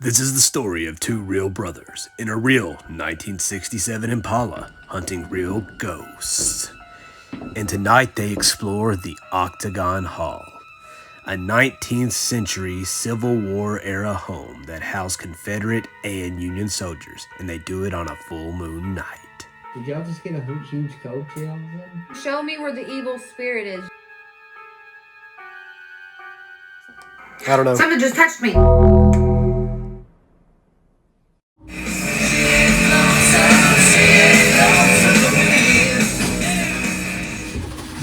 This is the story of two real brothers in a real 1967 Impala hunting real ghosts. And tonight they explore the Octagon Hall, a 19th century Civil War era home that housed Confederate and Union soldiers, and they do it on a full moon night. Did y'all just get a huge coattail then? Show me where the evil spirit is. I don't know. Something just touched me.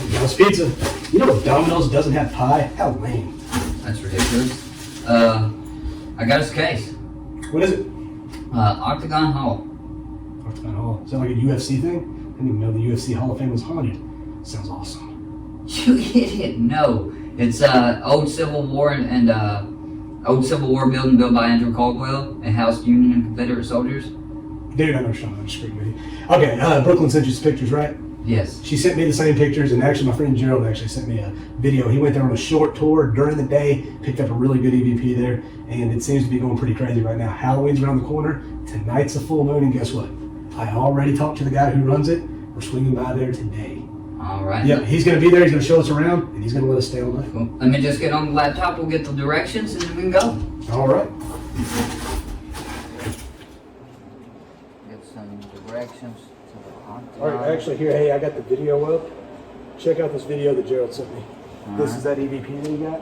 Domino's Pizza. You know Domino's doesn't have pie? How lame. That's ridiculous. I got his case. What is it? Octagon Hall. Octagon Hall. Is that like a UFC thing? I didn't even know the UFC Hall of Fame was haunted. Sounds awesome. You idiot! No, it's old Civil War and old Civil War building built by Andrew Caldwell and housed Union and Confederate soldiers. Dude, I know Sean. I'm just screwing with you. Okay, Brooklyn sent you some pictures, right? Yes. She sent me the same pictures, and actually my friend Gerald actually sent me a video. He went there on a short tour during the day, picked up a really good EVP there, and it seems to be going pretty crazy right now. Halloween's around the corner. Tonight's a full moon, and guess what? I already talked to the guy who runs it. We're swinging by there today. All right. Yep, he's going to be there. He's going to show us around, and he's going to let us stay all night. Cool. Let me just get on the laptop. We'll get the directions, and then we can go. All right. Get some directions to the Octagon. All right, actually here, hey, I got the video up. Check out this video that Gerald sent me. This is that EVP that you got?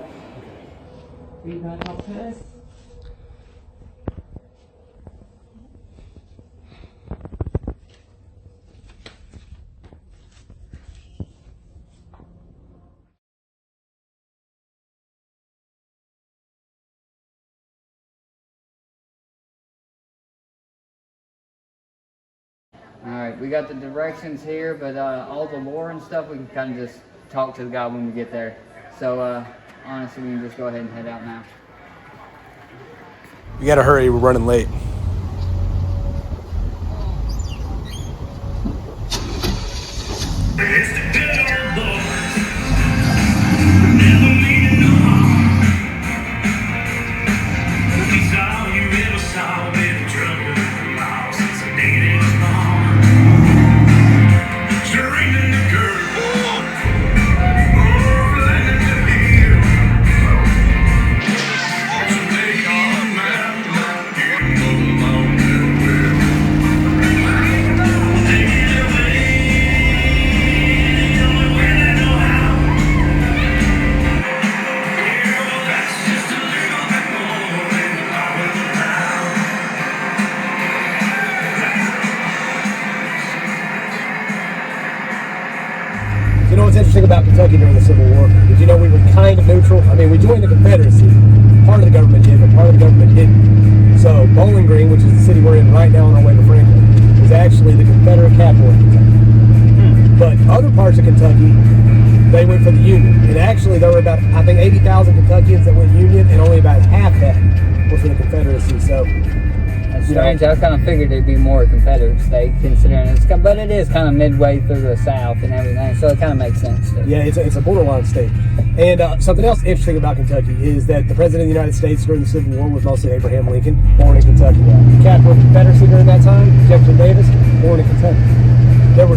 We got our pass. Alright, we got the directions here, but all the lore and stuff, we can kind of just talk to the guy when we get there. So, honestly, we can just go ahead and head out now. We got to hurry. We're running late. You know what's interesting about Kentucky during the Civil War? Did you know we were kind of neutral? I mean, we joined the Confederacy. Part of the government did, but part of the government didn't. So Bowling Green, which is the city we're in right now on our way to Franklin, is actually the Confederate capital of Kentucky. But other parts of Kentucky, they went for the Union. And actually, there were about, I think, 80,000 Kentuckians that went Union, and only about half that were for the Confederacy. So That's strange. I kind of figured it'd be more a Confederate state, considering but it is kind of midway through the South and everything, so it kind of makes sense. Yeah, it's a borderline state. And something else interesting about Kentucky is that the President of the United States during the Civil War was mostly Abraham Lincoln, born in Kentucky. The capital of the Confederacy during that time, Jefferson Davis, born in Kentucky. There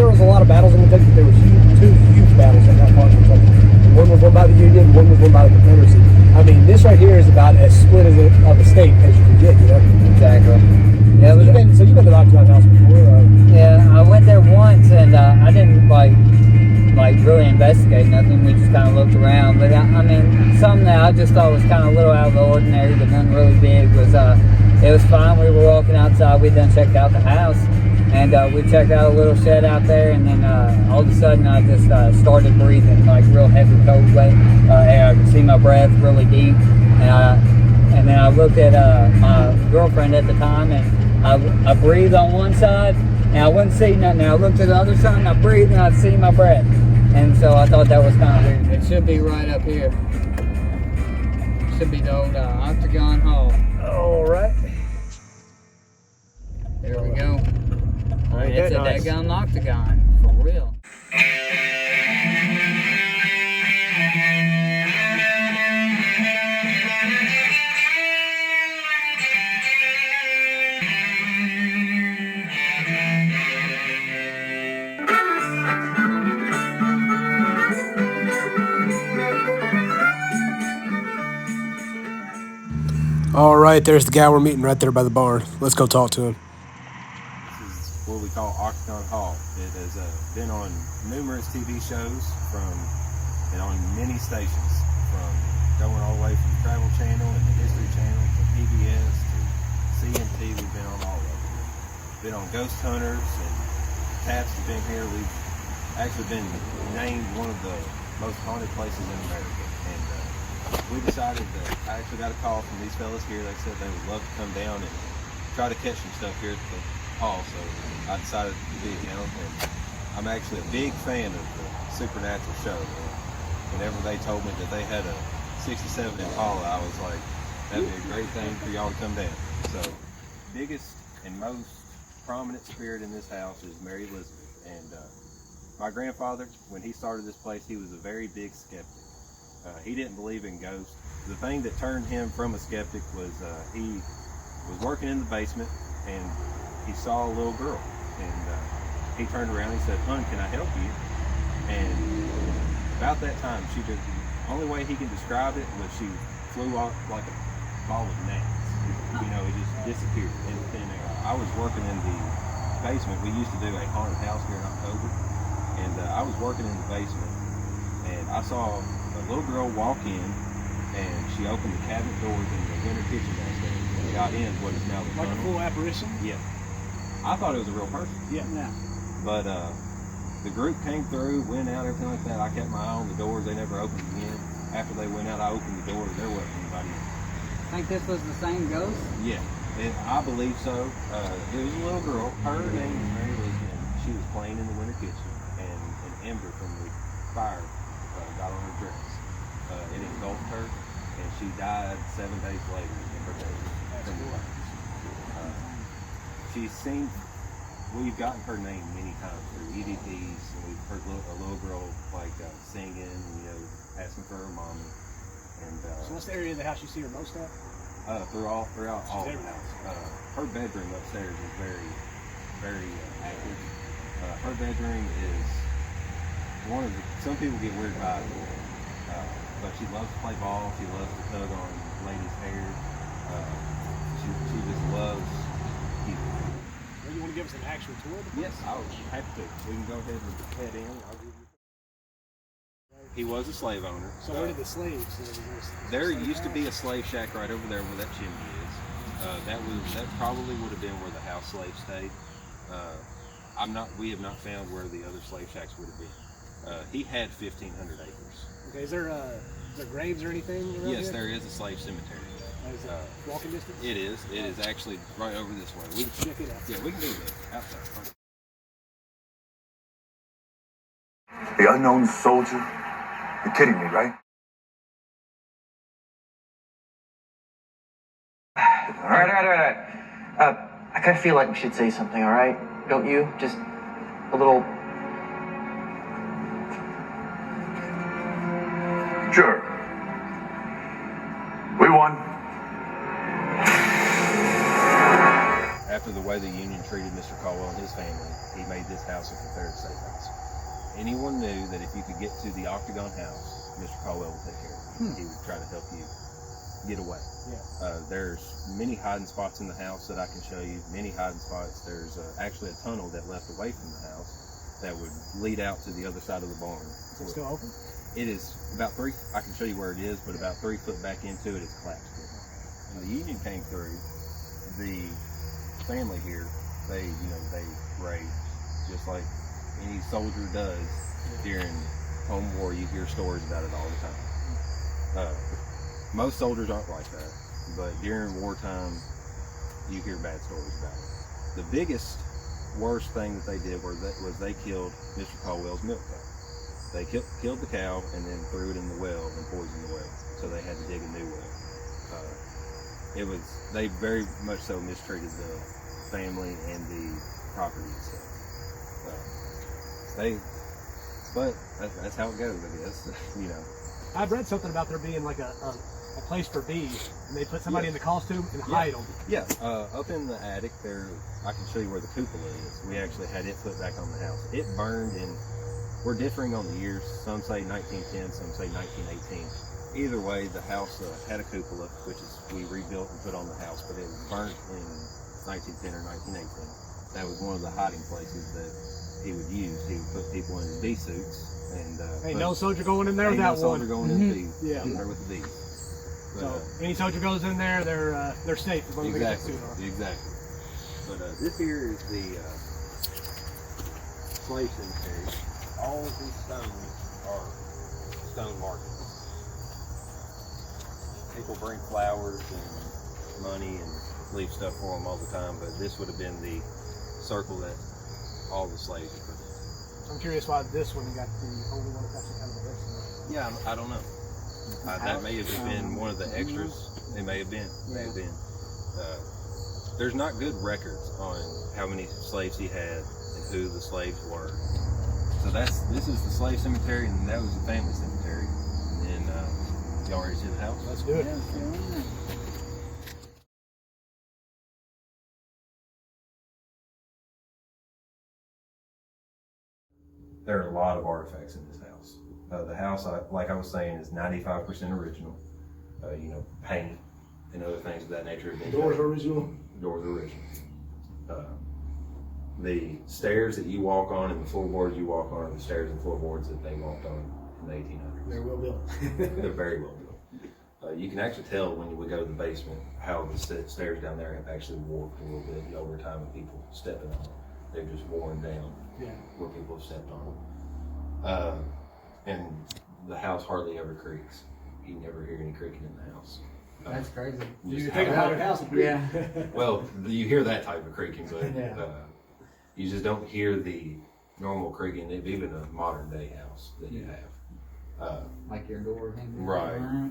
was a lot of battles in Kentucky, but there were two huge battles in that part of Kentucky. One was won by the Union, one was won by the Confederacy. I mean, this right here is about as split of a state as you can get, you know? Exactly. Yeah, So you've been to the Octagon House before? Yeah, I went there once, and I didn't like really investigate nothing. We just kind of looked around. But I mean, something that I just thought was kind of a little out of the ordinary, but nothing really big, was it was fine. We were walking outside. We done checked out the house, and we checked out a little shed out there, and then all of a sudden I just started breathing like real heavy, cold, wet air. I could see my breath really deep, and then I looked at my girlfriend at the time, and I breathed on one side, and I wouldn't see nothing. And I looked at the other side, and I breathed, and I'd see my breath. And so I thought that was kind of weird. It should be right up here. Should be the old Octagon Hall. All right. There we go. Ain't It's that a nice? daggone octagon, for real. All right, there's the guy we're meeting right there by the barn. Let's go talk to him. This is what we call Octagon Hall. It has been on numerous TV shows and on many stations, from going all the way from Travel Channel and the History Channel to PBS to CNT. We've been on all of them. Been on Ghost Hunters, and Taps has been here. We've actually been named one of the most haunted places in America. And we decided that I actually got a call from these fellas here. They said they would love to come down and try to catch some stuff here at the hall. So I decided to be down, and I'm actually a big fan of the Supernatural show. Whenever they told me that they had a 67 Impala, I was like, that'd be a great thing for y'all to come down. So, biggest and most prominent spirit in this house is Mary Elizabeth. And my grandfather, when he started this place, he was a very big skeptic. He didn't believe in ghosts. The thing that turned him from a skeptic was he was working in the basement and he saw a little girl. And he turned around and he said, "Hon, can I help you?" And about that time, the only way he can describe it was she flew off like a ball of gnats. You know, it just disappeared in thin air. I was working in the basement. We used to do a haunted house here in October, and I was working in the basement, and I saw a little girl walk in, and she opened the cabinet doors in the winter kitchen downstairs and got in what is now the Like a tunnel. full apparition? Yeah. I thought it was a real person. Yeah. But the group came through, went out, everything like that. I kept my eye on the doors. They never opened again. After they went out, I opened the doors. There wasn't anybody in. Think this was the same ghost? Yeah, I believe so. It was a little girl. Her name was Mary Elizabeth, and she was playing in the winter kitchen, and an ember from the fire got on her dress. It engulfed her, and she died 7 days later in her bed from the fire. We've gotten her name many times through EVPs, and we've heard a little girl singing, asking for her mommy. And So what's the area of the house you see her most at? throughout all She's the house. Her bedroom upstairs is very, very active. Her bedroom is some people get weird vibes, but she loves to play ball. She loves to tug on ladies' hair. She just loves people. Well, you want to give us an actual tour? Yes, I would be happy to. We can go ahead and head in. He was a slave owner. So where did the slaves live? There used to be a slave shack right over there where that chimney is. That probably would have been where the house slaves stayed. We have not found where the other slave shacks would have been. He had 1,500 acres. Okay, is there graves or anything around Yes, here? there is a slave cemetery. Is it walking distance? It is. It is actually right over this way. We can Check it out. Yeah, we can do that outside. The unknown soldier? You're kidding me, right? All right. I kind of feel like we should say something, all right? Don't you? Just a little... Sure. We won. After the way the Union treated Mr. Caldwell and his family, he made this house a Confederate safe house. Anyone knew that if you could get to the Octagon house, Mr. Caldwell would take care of you. He would try to help you get away. Yeah. There's many hiding spots in the house that I can show you. Many hiding spots. There's actually a tunnel that left away from the house that would lead out to the other side of the barn. Is it still open? It is about I can show you where it is, but about 3 foot back into it, it's collapsed. When the Union came through, the family here, they raised just like any soldier does during home war. You hear stories about it all the time. Most soldiers aren't like that, but during wartime, you hear bad stories about it. The biggest, worst thing that they did was they killed Mr. Caldwell's milk cow. They killed the cow and then threw it in the well and poisoned the well, so they had to dig a new well. They very much so mistreated the family and the property itself. But that's how it goes, I guess. I've read something about there being like a place for bees, and they put somebody in the costume and hide them. Yeah, up in the attic there, I can show you where the cupola is. We actually had it put back on the house. It burned in, we're differing on the years. Some say 1910, some say 1918. either way, the house had a cupola, which is we rebuilt and put on the house, but it was burnt in 1910 or 1918. That was one of the hiding places that he would use. He would put people in bee suits, and Ain't no soldier going in there ain't without no soldier one. going in the bee, Yeah. in there with the bees. But, So any soldier goes in there, they're safe as long as they get exactly, the suit on. exactly. But this here is the slave cemetery. All of these stones are stone markings. People bring flowers and money and leave stuff for them all the time, but this would have been the circle that all the slaves were put in. I'm curious why this one got the only one that's actually kind of a rest. Yeah, I don't know. That may have been one of the extras. It may have been. May have been. There's not good records on how many slaves he had and who the slaves were. So this is the slave cemetery, and that was the family cemetery. And y'all ready to see the house? Let's do it. There are a lot of artifacts in this house. The house, like I was saying, is 95% original. Paint and other things of that nature have been Doors done. original. Doors original. The stairs that you walk on and the floorboards you walk on are the stairs and floorboards that they walked on in the 1800s. They're well built. They're very well built. You can actually tell when you would go to the basement how the stairs down there have actually warped a little bit over time of people stepping on them. They've just worn down where people have stepped on them. And the house hardly ever creaks. You never hear any creaking in the house. That's crazy. You take a haunted house and creak. Yeah. Well, you hear that type of creaking, but Yeah. you just don't hear the normal creaking of even a modern day house that you have. Like your door hanging. Right. Yeah.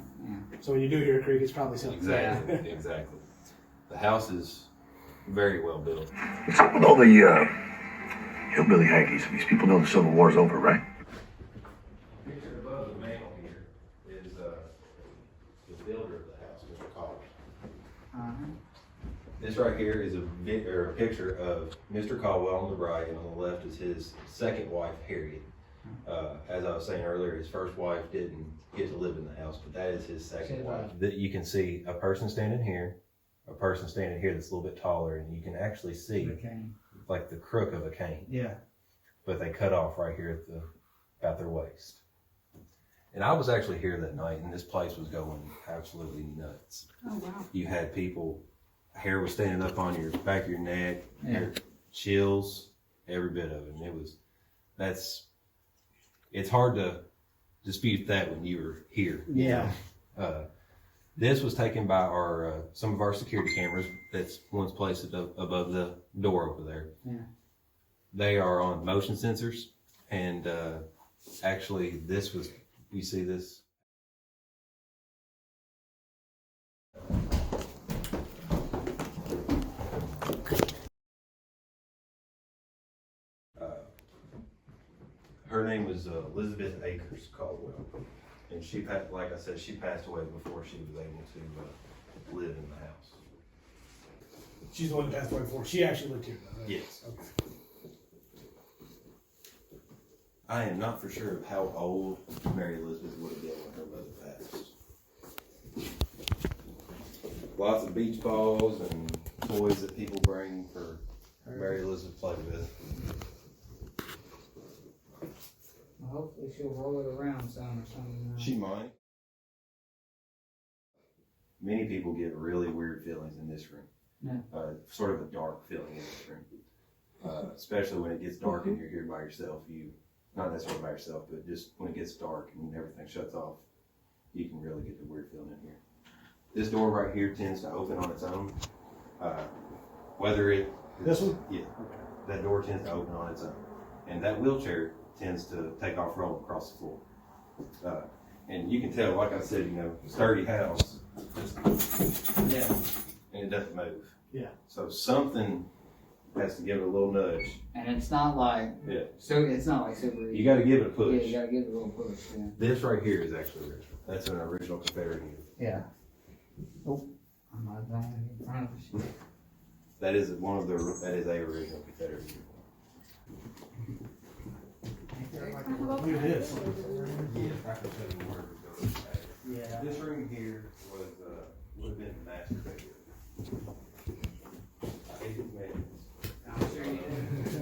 So when you do hear a creak, it's probably something. Exactly, exactly. The house is very well built. What's up with all the hillbilly Yankees? These people know the Civil War's over, right? Picture above the mantle here is the builder of the house, Mr. Caldwell. This right here is a picture of Mr. Caldwell on the right, and on the left is his second wife, Harriet. As I was saying earlier, his first wife didn't get to live in the house, but that is his second wife. That you can see a person standing here, a person standing here that's a little bit taller, and you can actually see like the crook of a cane. Yeah. But they cut off right here at about their waist. And I was actually here that night, and this place was going absolutely nuts. Oh, wow. You had people, hair was standing up on your back of your neck, hair, chills, every bit of it. And it's hard to dispute that when you were here. Yeah. This was taken by some of our security cameras that's once placed above the door over there. Yeah. They are on motion sensors, and actually you see this? Her name was Elizabeth Akers Caldwell, and she passed away before she was able to live in the house. She's the one that passed away before. She actually lived here, though, right? Yes. Okay. I am not for sure of how old Mary Elizabeth would have been when her mother passed. Lots of beach balls and toys that people bring for Mary Elizabeth to play with. Well, hopefully she'll roll it around some or something. She might. Many people get really weird feelings in this room. Yeah. Sort of a dark feeling in this room. Especially when it gets dark and you're here by yourself. Not necessarily by yourself, but just when it gets dark and everything shuts off, you can really get the weird feeling in here. This door right here tends to open on its own. This one? Yeah. That door tends to open on its own. And that wheelchair tends to take off rolling across the floor. And you can tell, like I said, sturdy house. Yeah. And it doesn't move. Yeah. So something has to give it a little nudge. And it's not like it's not like super easy. You got to give it a push. Yeah, you gotta give it a little push. Yeah. This right here is actually original. That's an original Confederate unit. Yeah. Oh, I'm not going in front of us. That is a original Confederate unit. Look at this. Yeah. Yeah. This room here was would have been the master bedroom. I hate these measurements.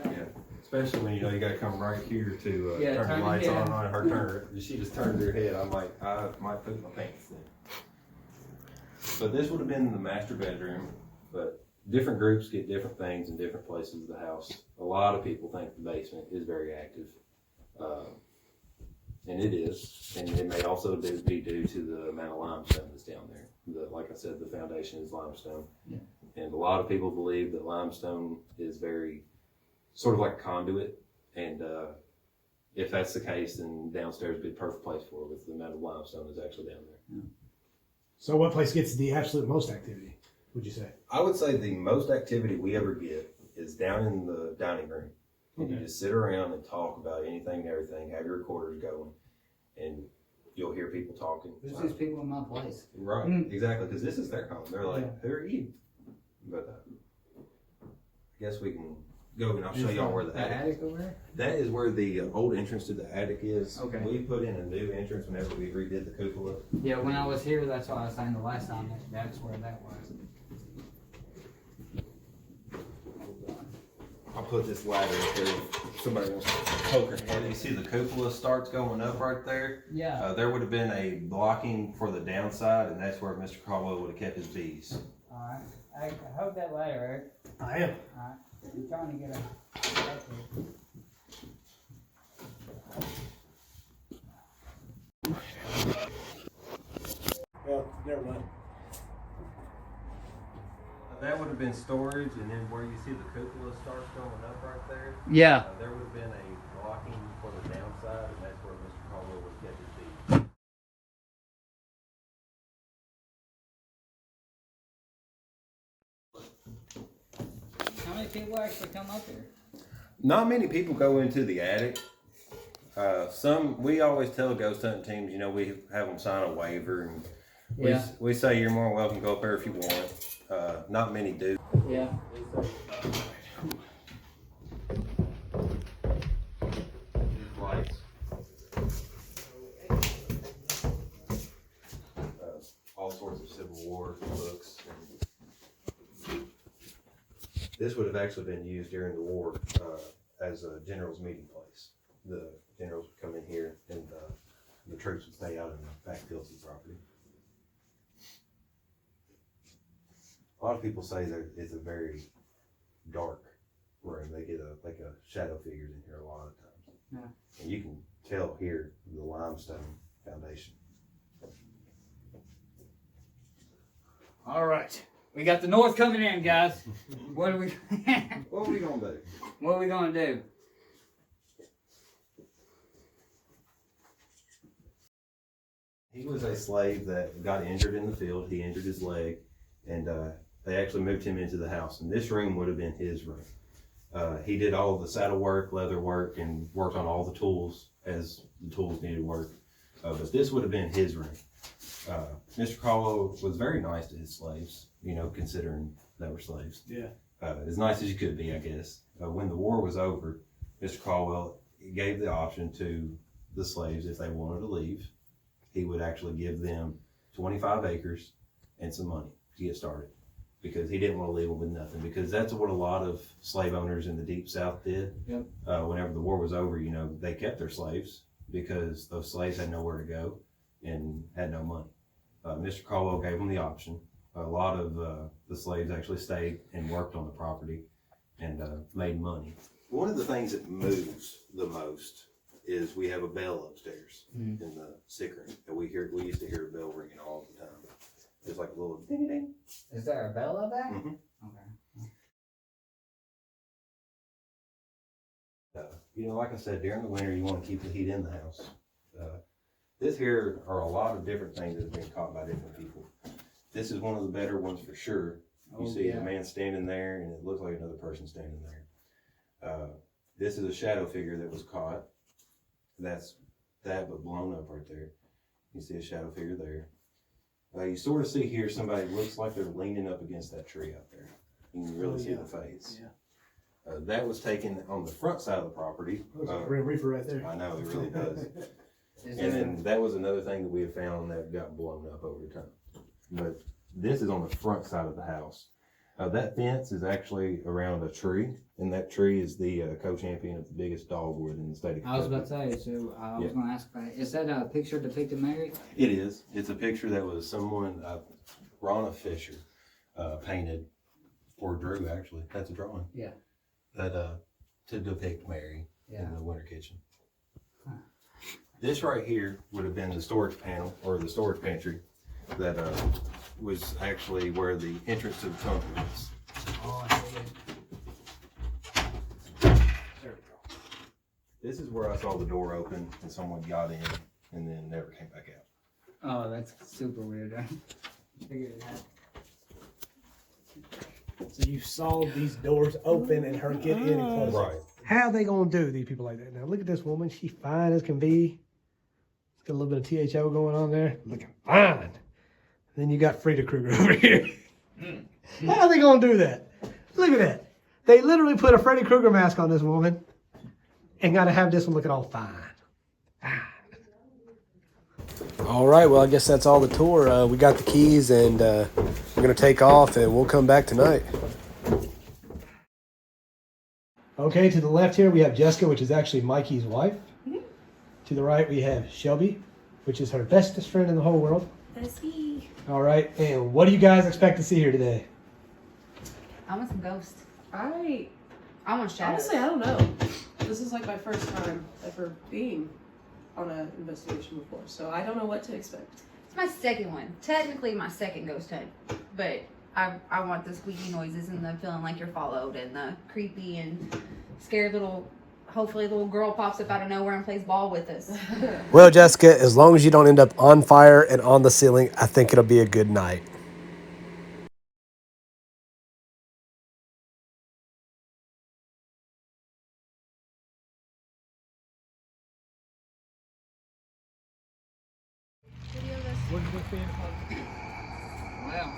Yeah, especially when you got to come right here to turn the lights on her turn. She just turned her head. I'm like, I might poop my pants then. So this would have been the master bedroom, but different groups get different things in different places of the house. A lot of people think the basement is very active. And it is, and it may also be due to the amount of limestone that's down there. Like I said, the foundation is limestone. Yeah. And a lot of people believe that limestone is very, sort of like a conduit, and if that's the case, then downstairs would be the perfect place for it with the amount of limestone that's actually down there. Yeah. So what place gets the absolute most activity, would you say? I would say the most activity we ever get is down in the dining room. And you just sit around and talk about anything and everything, have your recorders going, and you'll hear people talking. There's these people in my place. Right, exactly, because this is their home. They're like, who are you? But I guess we can go and I'll show y'all where the attic over there? That is where the old entrance to the attic is. Okay. We put in a new entrance whenever we redid the cupola. Yeah, when I was here, that's what I was saying the last time. That's where that was. I'll put this ladder up there if somebody wants to poke her head. You see the cupola starts going up right there? Yeah. There would have been a blocking for the downside, and that's where Mr. Caldwell would have kept his bees. Alright. I hope that ladder, Eric. I am. Alright. I'm trying to get a. Well, never mind. That would have been storage, and then where you see the cupola starts going up right there, Yeah. there would have been a blocking for the downside, and that's where Mr. Caldwell would have kept his bees. How many people actually come up here? Not many people go into the attic. We always tell ghost hunting teams, we have them sign a waiver, and we say you're more than welcome to go up there if you want. Not many do. Yeah. These lights. All sorts of Civil War books. This would have actually been used during the war as a general's meeting place. The generals would come in here, and the troops would stay out in the back fields of the property. A lot of people say that it's a very dark room. They get a shadow figures in here a lot of times. Yeah. And you can tell here the limestone foundation. All right. We got the north coming in, guys. What are we? What are we gonna do? What are we gonna do? He was a slave that got injured in the field. He injured his leg, and they actually moved him into the house. And this room would have been his room. He did all the saddle work, leather work, and worked on all the tools as the tools needed work. But this would have been his room. Mr. Caldwell was very nice to his slaves, considering they were slaves. Yeah. As nice as you could be, I guess. When the war was over, Mr. Caldwell gave the option to the slaves if they wanted to leave. He would actually give them 25 acres and some money to get started, because he didn't want to leave them with nothing, because that's what a lot of slave owners in the Deep South did. Yep. Whenever the war was over, they kept their slaves because those slaves had nowhere to go and had no money. Mr. Caldwell gave them the option. A lot of the slaves actually stayed and worked on the property and made money. One of the things that moves the most is we have a bell upstairs in the sick room, and we used to hear a bell ringing all the time. It's like a little ding ding. Is there a bell up there? Mhm. Okay. Like I said, during the winter, you want to keep the heat in the house. This here are a lot of different things that have been caught by different people. This is one of the better ones for sure. You see a man standing there, and it looks like another person standing there. This is a shadow figure that was caught. That's that, but blown up right there. You see a shadow figure there. You sort of see here somebody looks like they're leaning up against that tree out there. You can really see the face. Yeah. That was taken on the front side of the property. Looks like a real reefer right there. I know, it really does. And then that was another thing that we had found that got blown up over time. But this is on the front side of the house. That fence is actually around a tree, and that tree is the co-champion of the biggest dogwood in the state of Kentucky. I was about to say, so I was going to ask about it. Is that a picture depicting Mary? It is. It's a picture that was someone, Ronna Fisher, painted for Drew, actually. That's a drawing. Yeah. That to depict Mary in the winter kitchen. Huh. This right here would have been the storage panel or the storage pantry that was actually where the entrance to the tunnel was. Oh, I see it. There we go. This is where I saw the door open and someone got in and then never came back out. Oh, that's super weird. I figured it out. So you saw these doors open and her get in and close. Right. How they gonna do these people like that? Now look at this woman. She fine as can be. She's got a little bit of THO going on there. Looking fine. Then you got Frida Krueger over here. How are they gonna do that? Look at that. They literally put a Freddy Krueger mask on this woman and gotta have this one looking all fine. All right, well, I guess that's all the tour. We got the keys and we're gonna take off and we'll come back tonight. Okay, to the left here we have Jessica, which is actually Mikey's wife. Mm-hmm. To the right we have Shelby, which is her bestest friend in the whole world. Bestie. All right, and what do you guys expect to see here today? I want some ghosts. I want shadows. honestly, I don't know. This is like my first time ever being on an investigation before, so I don't know what to expect. It's my second one. Technically my second ghost hunt. But I want the squeaky noises and the feeling like you're followed and the creepy and scared hopefully little girl pops up out of nowhere and plays ball with us. Well, Jessica, as long as you don't end up on fire and on the ceiling, I think it'll be a good night. Well,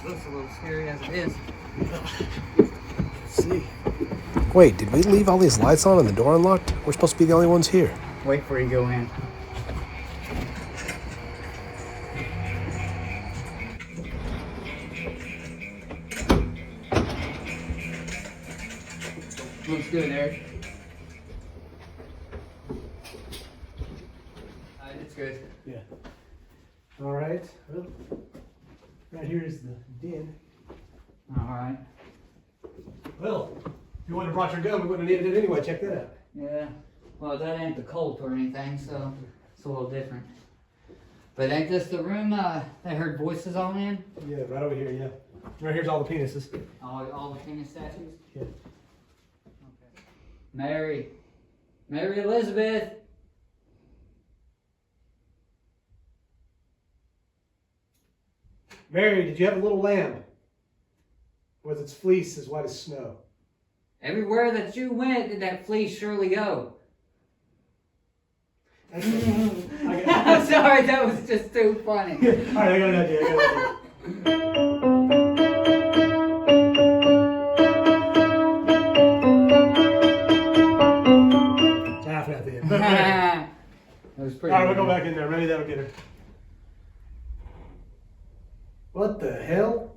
looks a little scary as it is. Let's see. Wait, did we leave all these lights on and the door unlocked? We're supposed to be the only ones here. Wait for you to go in. Looks good, Eric. It's good. Yeah. All right. Well, right here is the den. All right. Well, if you wouldn't have brought your gun, we wouldn't have needed it anyway. Check that out. Yeah. Well, that ain't the cult or anything, so it's a little different. But ain't this the room they heard voices on in? Yeah, right over here, yeah. Right here's all the penises. All the penis statues? Yeah. Okay. Mary Elizabeth. Mary, did you have a little lamb? Was its fleece as white as snow? Everywhere that you went, did that fleece surely go? I'm sorry, that was just too funny. All right, I got an idea. Half at the end. That was pretty All right, we'll good. go back in there. Maybe that'll get her. What the hell?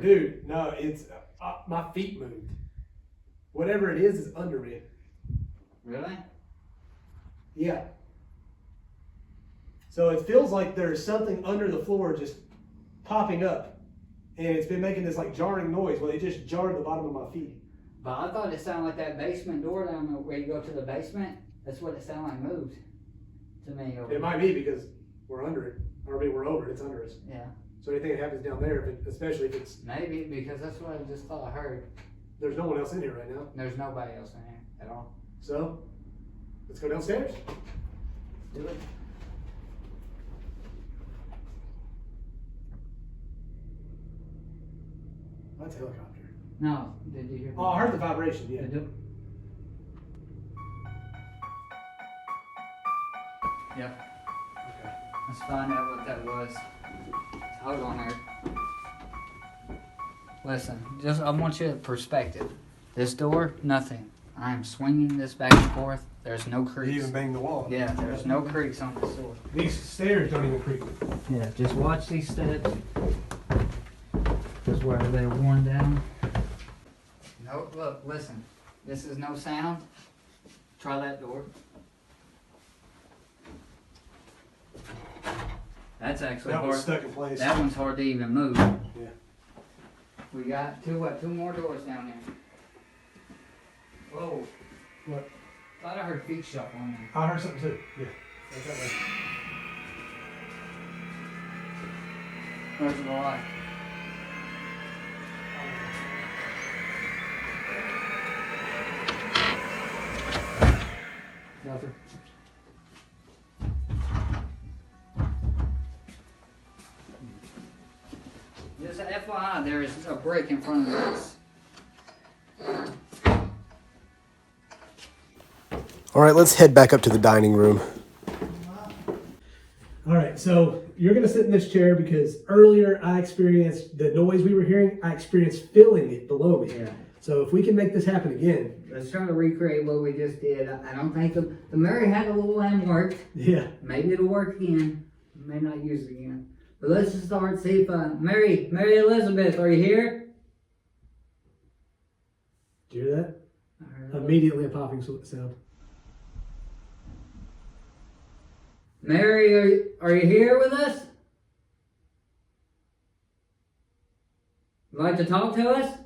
Dude, no, it's my feet moved. Whatever it is under me. Really? Yeah. So it feels like there's something under the floor just popping up. And it's been making this like jarring noise. Well, it just jarred the bottom of my feet. But I thought it sounded like that basement door down there where you go to the basement. That's what it sounded like moved to me. It might be because we're under it. Or maybe we're over it. It's under us. Yeah. So anything that happens down there, especially if it's... Maybe, because that's what I just thought I heard. There's no one else in here right now. There's nobody else in here at all. So, let's go downstairs. Do it. That's a helicopter. No, did you hear? Oh, I heard the vibration, yeah. Did you? Yep. Okay. Let's find out what that was. Hold on there. Listen, I want you to perspective. This door, nothing. I'm swinging this back and forth. There's no You creaks. even banged the wall. Yeah, there's no creaks on this door. These stairs don't even creak. Yeah, just watch these steps. Just where they're worn down. No, look, listen. This is no sound. Try that door. That's actually That hard. one's stuck in place. That one's hard to even move. Yeah. We got two more doors down here. Whoa. What? Thought I heard feet shuffling. I heard something too. Yeah. That's that way. Where's the light? Nothing. Just a FYI, there is a brick in front of this. All right, let's head back up to the dining room. All right, so you're gonna sit in this chair because earlier I experienced the noise we were hearing. I experienced feeling it below me. Yeah. So if we can make this happen again. Let's try to recreate what we just did. I don't think the Mary had a little lamb worked. Yeah. Maybe it'll work again. May not use it again. But let's just start, see if Mary Elizabeth, are you here? Did you hear that? I heard Immediately a popping sound. Mary, are you here with us? Like to talk to us?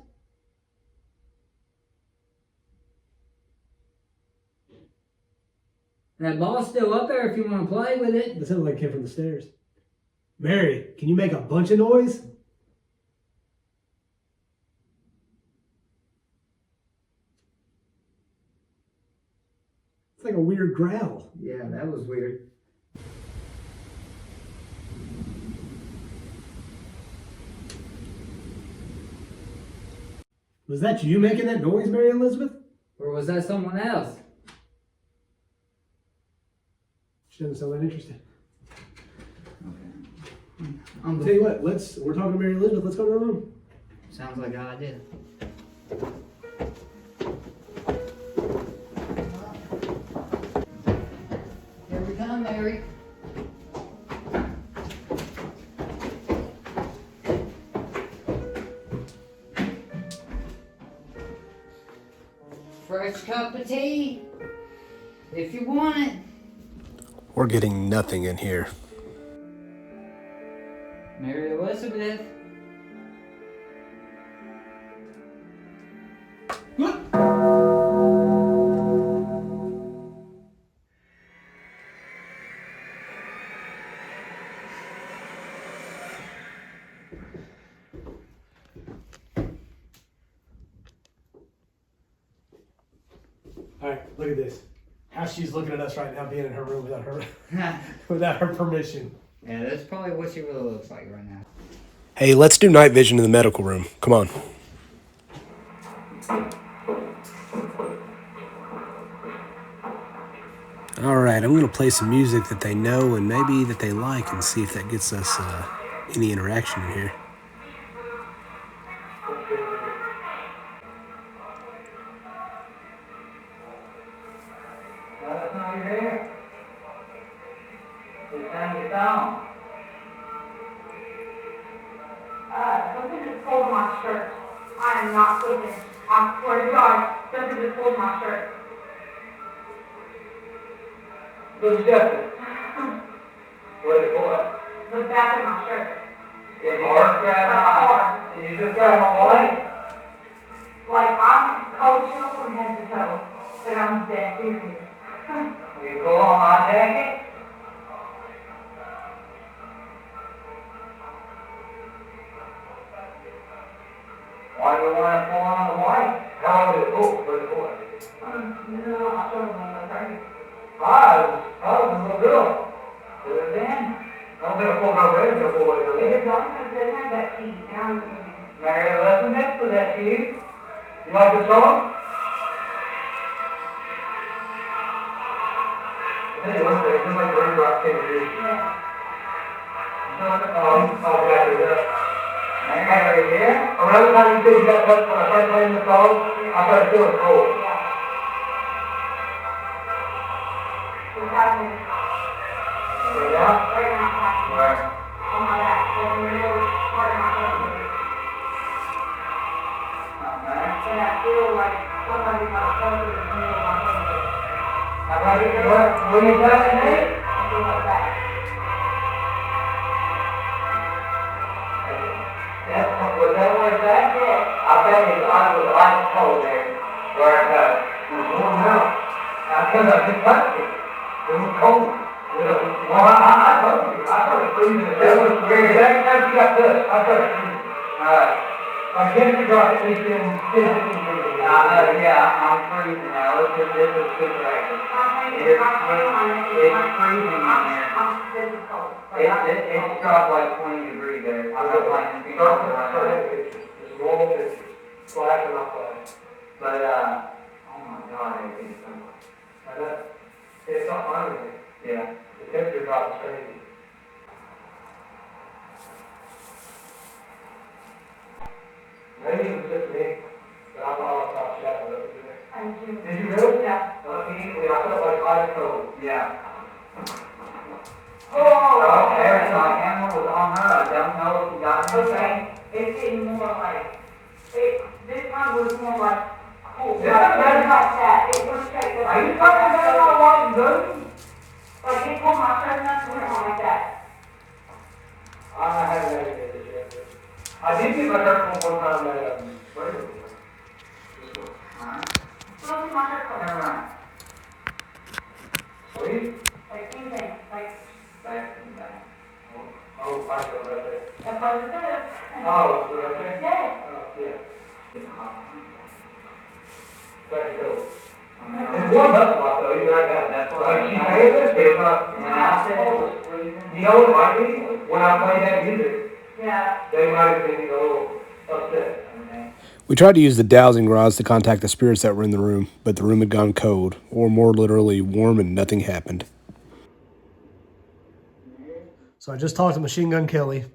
That ball's still up there if you want to play with it. That sounded like it came from the stairs. Mary, can you make a bunch of noise? It's like a weird growl. Yeah, that was weird. Was that you making that noise, Mary Elizabeth? Or was that someone else? She doesn't sound that interested. Okay. I'll tell you what, we're talking to Mary Elizabeth, let's go to her room. Sounds like a good idea. Here we come, Mary. Fresh cup of tea, if you want it. We're getting nothing in here. Mary Elizabeth. All right, look at this. How she's looking at us right now, being in her room without her permission. Yeah, that's probably what she really looks like right now. Hey, let's do night vision in the medical room. Come on. All right, I'm going to play some music that they know and maybe that they like and see if that gets us any interaction in here. Let us know you're here. It's time to get down. Something just pulled my shirt. I am not cooking. I swear to God, something just pulled my shirt. Who's Jeffrey? Where's it going? The back of my shirt. It's hard grab. You just grab my leg? Like, I'm cold chill from head to toe, but I'm dead serious. You pull on my jacket? Why do you want to pull on the white? How would it go? Where's it going? No, I'm not sure when I was right. I was a little girl. Put it in. I don't think I pulled my leg, I pulled it in. It is not because it had that key, and I was Mary Elizabeth, for that key. You like the song? Hey, what's that? Just like the raindrop came here. yeah. Oh, yeah. Mary, here? Around the time you said you got touched when I started playing the song, I started feeling cold. me. Lay down? Right now, Where? on my back, like in the middle part of my stomach. Okay. And I feel like somebody got stuck in the middle of my stomach. How about you? What are you telling me? I feel like that. Was that where it's at? Yeah. I bet it's on with the ice cold there. Where it was warm out. Because I just touched it. It was cold. Well, I told you. I started freezing. It was weird. Every time you got touched, I started freezing. My temperature dropped at least in 10 degrees. Yeah, I'm freezing now. This is super active. It's freezing in there. It's dropped like 20 degrees there. I'm not playing anything. It's normal pictures. Flash or not flash. But, oh my God, I hate it so much. I know. It's not fun with it. Yeah. The temperature drop is crazy. Maybe it was just me, but I thought I saw a shadow over there. Did you really? Yeah. Immediately, I felt like ice cold. Yeah. Oh, Aaron, my camera was on her. I don't know if you got it. Okay, it's getting more like, this time was more like cold. This Like, time- it's not that, it was straight. Are you talking about what you do? Like, it pulled my shirt up and went on like that. I haven't had it yet. I did get my shirt from one time at Burger. Look at my shirt color. Never mind. Sweet. Like, anything, like, Back and back. Oh, I feel right there. that's what it says. Oh, so right there? Yeah. Oh, yeah. Very cool. It's warmed up a lot though, even like that. That's like she made this, it's not. When I said it was freezing. You know what might be? When I play that music, Yeah. they might have been a little upset. We tried to use the dowsing rods to contact the spirits that were in the room, but the room had gone cold, or more literally warm, and nothing happened. So I just talked to Machine Gun Kelly. He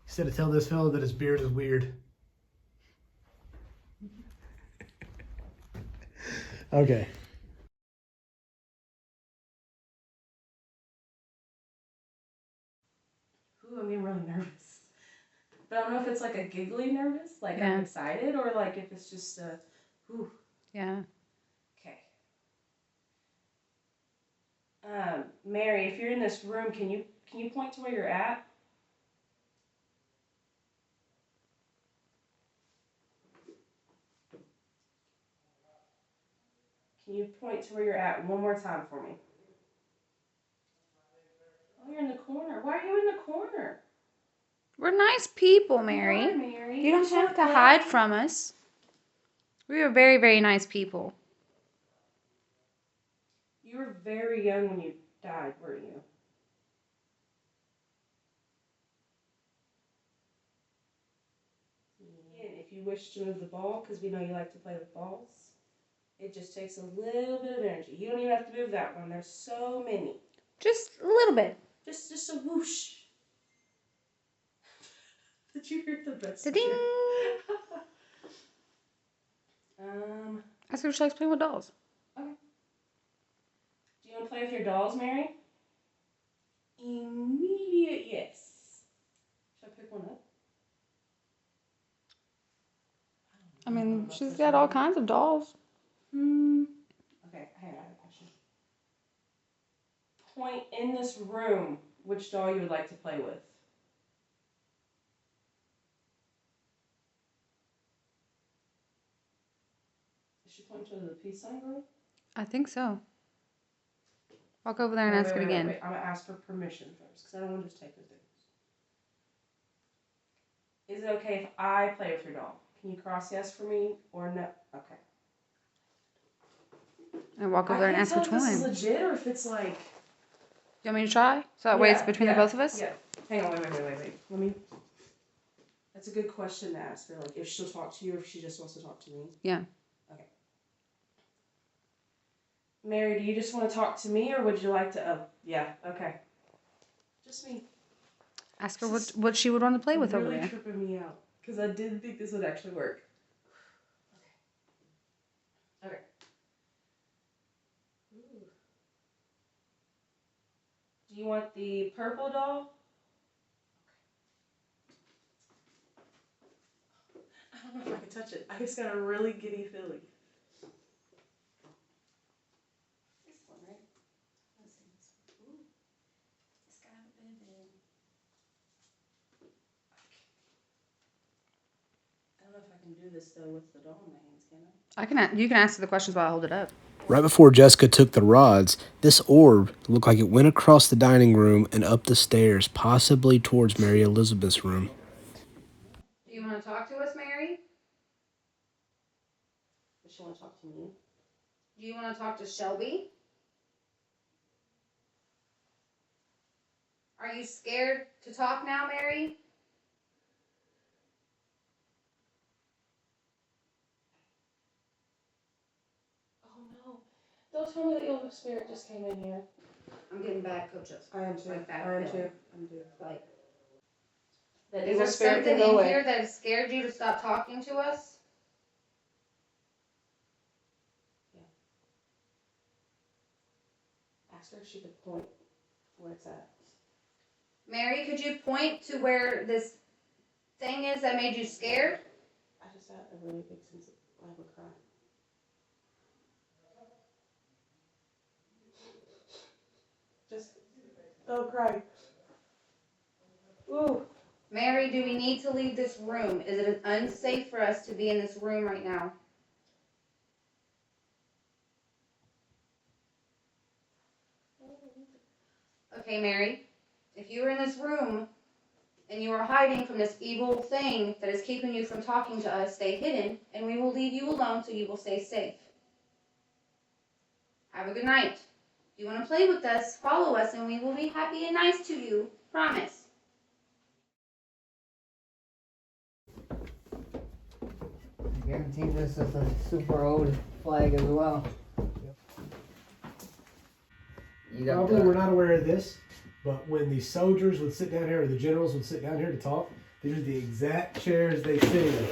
said to tell this fellow that his beard is weird. Okay. Ooh, I'm getting really nervous. But I don't know if it's like a giggly nervous, like Yeah. I'm excited, or like if it's just a, ooh, Yeah. okay. Mary, if you're in this room, can you point to where you're at? Can you point to where you're at one more time for me? Oh, you're in the corner. Why are you in the corner? We're nice people, Mary. You are, Mary. You don't have to hide from us. We are very, very nice people. You were very young when you died, weren't you? And if you wish to move the ball, because we know you like to play with balls, it just takes a little bit of energy. You don't even have to move that one. There's so many. Just a little bit. Just a whoosh. Did you hear the best? Da-ding. Ask her if she likes playing with dolls. Okay. Do you want to play with your dolls, Mary? Immediate yes. Should I pick one up? I mean, she's got all kinds of dolls. Okay, I have a question. Point in this room which doll you would like to play with. Is she pointing to the peace sign girl? I think so. Walk over there and ask it again. Wait. I'm going to ask for permission first, because I don't want to just take her things. Is it okay if I play with your doll? Can you cross yes for me or no? Okay. And walk over there and ask which one. I can't tell if this is legit or if it's like... You want me to try? So that way it's between the both of us? Yeah. Hang on, wait. Let me... That's a good question to ask her, like if she'll talk to you or if she just wants to talk to me. Yeah. Okay. Mary, do you just want to talk to me or would you like to... Oh, yeah, okay. Just me. Ask her what she would want to play with over there. Really tripping me out because I didn't think this would actually work. Okay. Ooh. Do you want the purple doll? I don't know if I can touch it. I just got a really giddy feeling. This one, right? Let's see this one. Ooh, it's got a bit of it. I don't know if I can do this though with the doll in my hands, can I? You can answer the questions while I hold it up. Right before Jessica took the rods, this orb looked like it went across the dining room and up the stairs, possibly towards Mary Elizabeth's room. Do you want to talk to us, Mary? Does she want to talk to me? Do you want to talk to Shelby? Are you scared to talk now, Mary? Oh no. Don't tell me the evil spirit just came in here. I'm getting bad coaches. I am too. Like that I am feeling. too. I'm too. Like, That is evil there spirit something can go in away. here that has scared you to stop talking to us? Ask her if she could point where it's at. Mary, could you point to where this thing is that made you scared? I just had a really big sense of I would cry. Just don't cry. Ooh. Mary, do we need to leave this room? Is it unsafe for us to be in this room right now? Okay, Mary, if you were in this room and you are hiding from this evil thing that is keeping you from talking to us, stay hidden, and we will leave you alone so you will stay safe. Have a good night. If you want to play with us, follow us, and we will be happy and nice to you. Promise. I guarantee this is a super old flag as well. You got Probably we're not aware of this, but when the soldiers would sit down here, or the generals would sit down here to talk, these are the exact chairs they sit in.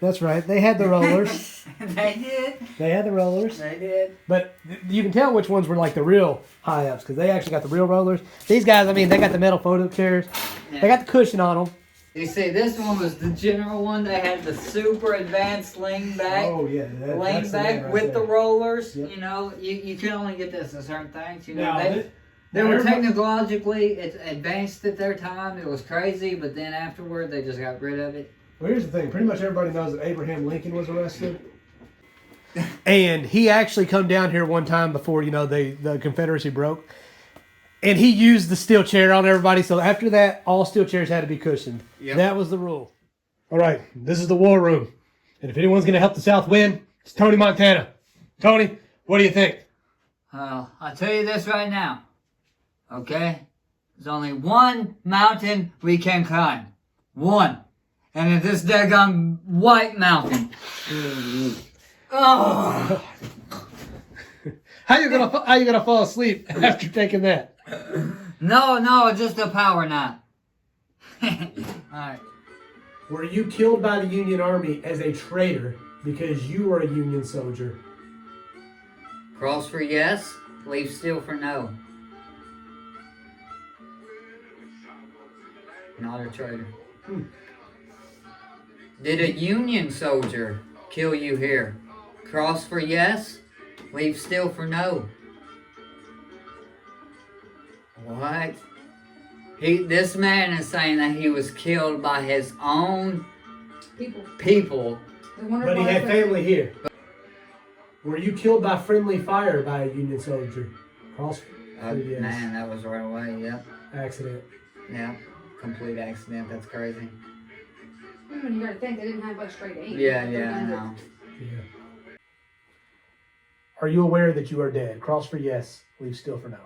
That's right. They had the rollers. They did. They had the rollers. They did. But you can tell which ones were like the real high ups because they actually got the real rollers. These guys, I mean, they got the metal photo chairs. Yeah. They got the cushion on them. You see, this one was the general one. They had the super advanced lean back. Oh yeah, Lean that's back right with there. the rollers. Yep. You know, you can only get this in certain things. You know, Now, they were technologically advanced at their time. It was crazy, but then afterward they just got rid of it. Well, here's the thing. Pretty much everybody knows that Abraham Lincoln was arrested. And he actually come down here one time before, the Confederacy broke. And he used the steel chair on everybody. So after that, all steel chairs had to be cushioned. Yep. That was the rule. All right. This is the war room. And if anyone's going to help the South win, it's Tony Montana. Tony, what do you think? I'll tell you this right now. Okay? There's only one mountain we can climb. One. And it's this daggone white mountain. Oh. How you gonna fall asleep after taking that? No, just a power nap. Alright. Were you killed by the Union Army as a traitor because you were a Union soldier? Cross for yes, leave still for no. Not a traitor. Did a Union soldier kill you here? Cross for yes, leave still for no. What? This man is saying that he was killed by his own people. But he had family here. Were you killed by friendly fire by a Union soldier? Cross for yes. Man, that was right away, yep. Accident. Yeah, complete accident, that's crazy. You gotta think they didn't have like straight aim. Yeah, I know. Yeah. Are you aware that you are dead? Cross for yes, leave still for no.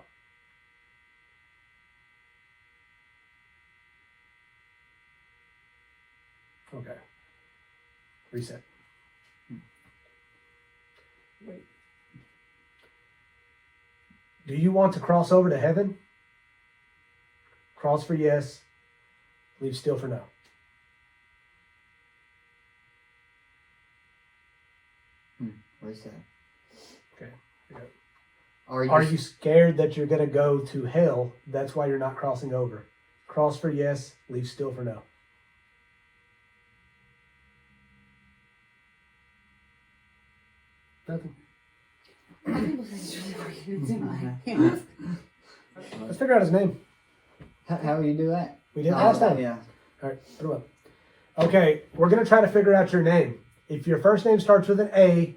Okay. Reset. Wait. Do you want to cross over to heaven? Cross for yes, leave still for no. Reset. Okay. Yeah. Are you scared that you're going to go to hell? That's why you're not crossing over. Cross for yes, leave still for no. Nothing. Let's figure out his name. How you do that? We did last time. Yeah. All right, put him up. Okay, we're going to try to figure out your name. If your first name starts with an A,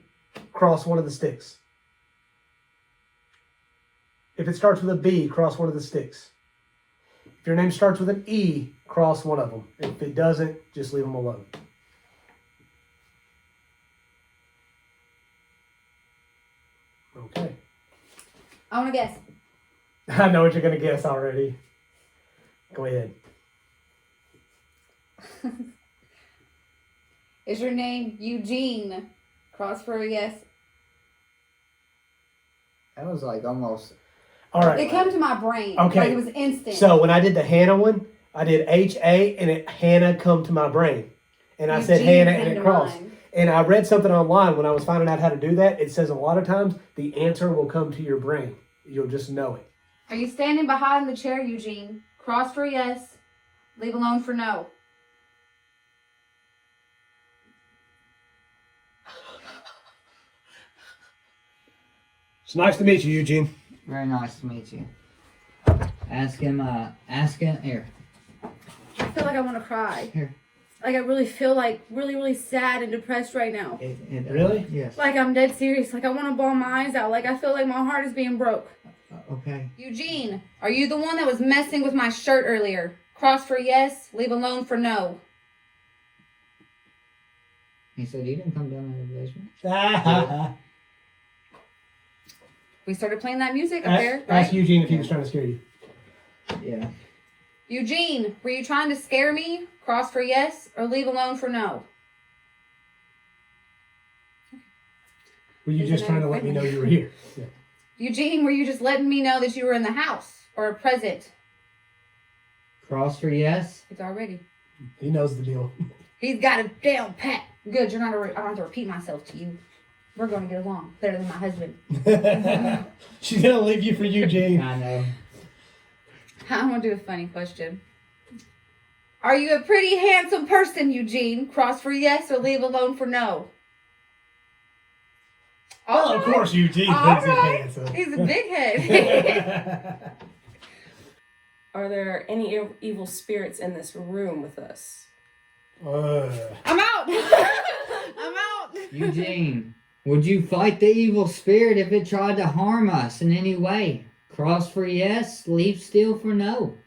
cross one of the sticks. If it starts with a B, cross one of the sticks. If your name starts with an E, cross one of them. If it doesn't, just leave them alone. Okay. I want to guess. I know what you're going to guess already. Go ahead. Is your name Eugene? Cross for a yes. That was like almost. All right. It came to my brain. Okay. Like it was instant. So when I did the Hannah one, I did H-A and it Hannah come to my brain. And I said Eugene Hannah came and it to crossed. mind. And I read something online when I was finding out how to do that. It says a lot of times the answer will come to your brain. You'll just know it. Are you standing behind the chair, Eugene? Cross for yes. Leave alone for no. It's nice to meet you, Eugene. Very nice to meet you. Ask him, here. I feel like I want to cry. Here. Like I really feel like really sad and depressed right now. Really? Yes. Like I'm dead serious. Like I want to bawl my eyes out. Like I feel like my heart is being broke. Okay. Eugene, are you the one that was messing with my shirt earlier? Cross for yes, leave alone for no. He said you didn't come down in the basement. We started playing that music up there, right? Ask Eugene if he was trying to scare you. Yeah. Eugene, were you trying to scare me? Cross for yes or leave alone for no. Were you just trying to let me know you were here? Yeah. Eugene, were you just letting me know that you were in the house or present? Cross for yes. It's already. He knows the deal. He's got it down pat. Good, you're not. I don't have to repeat myself to you. We're going to get along better than my husband. She's going to leave you for Eugene. I know. I want to do a funny question. Are you a pretty handsome person, Eugene? Cross for yes or leave alone for no. Oh, of course Eugene thinks he's handsome. He's a big head. Are there any evil spirits in this room with us? I'm out. I'm out. Eugene, would you fight the evil spirit if it tried to harm us in any way? Cross for yes, leave still for no.